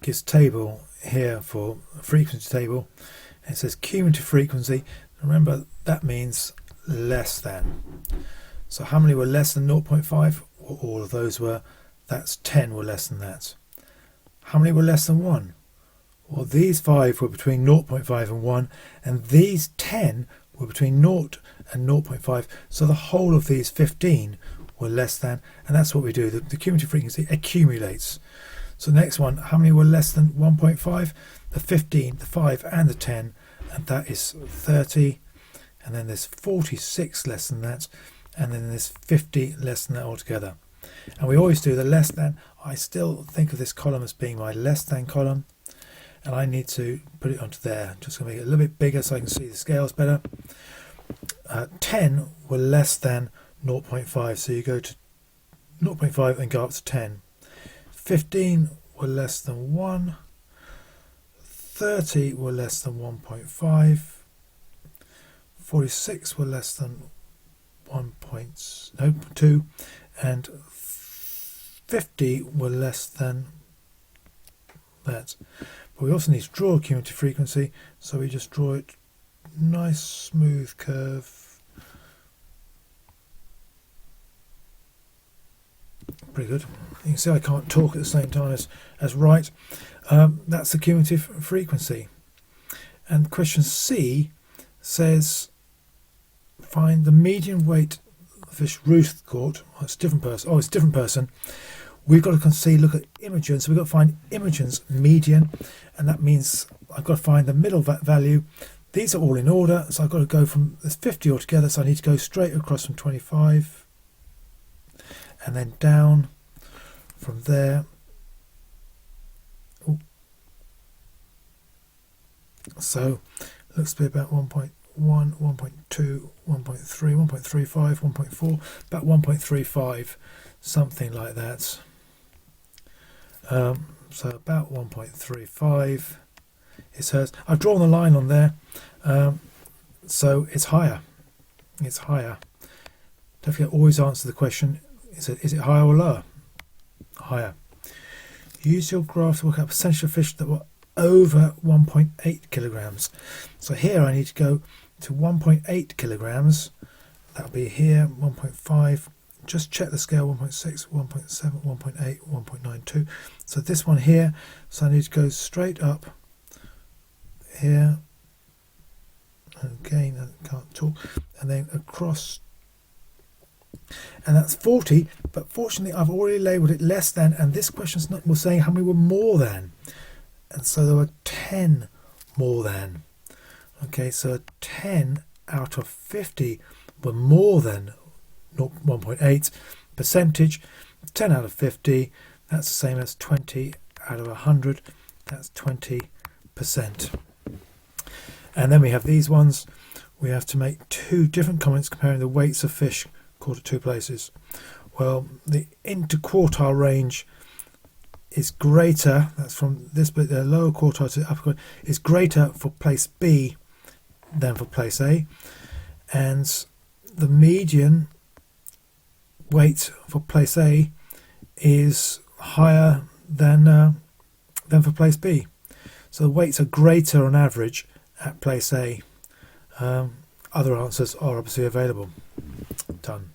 gives table here for frequency table. It says cumulative frequency. Remember, that means less than. So how many were less than 0.5? Well, all of those were. That's 10 were less than that. How many were less than 1? Well, these 5 were between 0.5 and 1, and these 10 were between 0 and 0.5. So the whole of these 15 were less than, and that's what we do. The cumulative frequency accumulates. So the next one, how many were less than 1.5? The 15, the 5 and the 10, and that is 30. And then there's 46 less than that, and then there's 50 less than that altogether. And we always do the less than. I still think of this column as being my less than column, and I need to put it onto there. Just going to make it a little bit bigger so I can see the scales better. 10 were less than 0.5, so you go to 0.5 and go up to 10. 15 were less than 1. 30 were less than 1.5. 46 were less than 1.2, and 50 were less than that. But we also need to draw a cumulative frequency, so we just draw it nice smooth curve. Pretty good. You can see I can't talk at the same time as write. That's the cumulative frequency. And question C says find the median weight of fish Ruth caught. Oh, it's a different person. Oh, it's a different person. We've got to see, look at Imogen. So we've got to find Imogen's median, and that means I've got to find the middle value. These are all in order, so I've got to go from, there's 50 altogether, so I need to go straight across from 25 and then down from there. Ooh. So looks to be about 1.1, 1.2, 1.3, 1.35, 1.4, about 1.35, something like that. So about 1.35 is hers. I've drawn the line on there, so it's higher. It's higher. Don't forget, always answer the question: is it higher or lower? Higher. Use your graph to work out percentage of fish that were over 1.8 kilograms. So here I need to go to 1.8 kilograms. That'll be here. 1.5. Just check the scale. 1.6, 1.7, 1.8, 1.92. So this one here. So I need to go straight up here. Again, I can't talk. And then across. And that's 40, but fortunately I've already labelled it less than, and this question's not was saying how many were more than, and so there were 10 more than. Okay, so 10 out of 50 were more than 1.8 percentage. 10 out of 50, that's the same as 20 out of 100, that's 20%. And then we have these ones. We have to make two different comments comparing the weights of fish caught at two places. Well, the interquartile range is greater, that's from this bit, the lower quartile to the upper quartile, is greater for place B than for place A, and the median weight for place A is higher than for place B. So the weights are greater on average at place A. Other answers are obviously available. Done.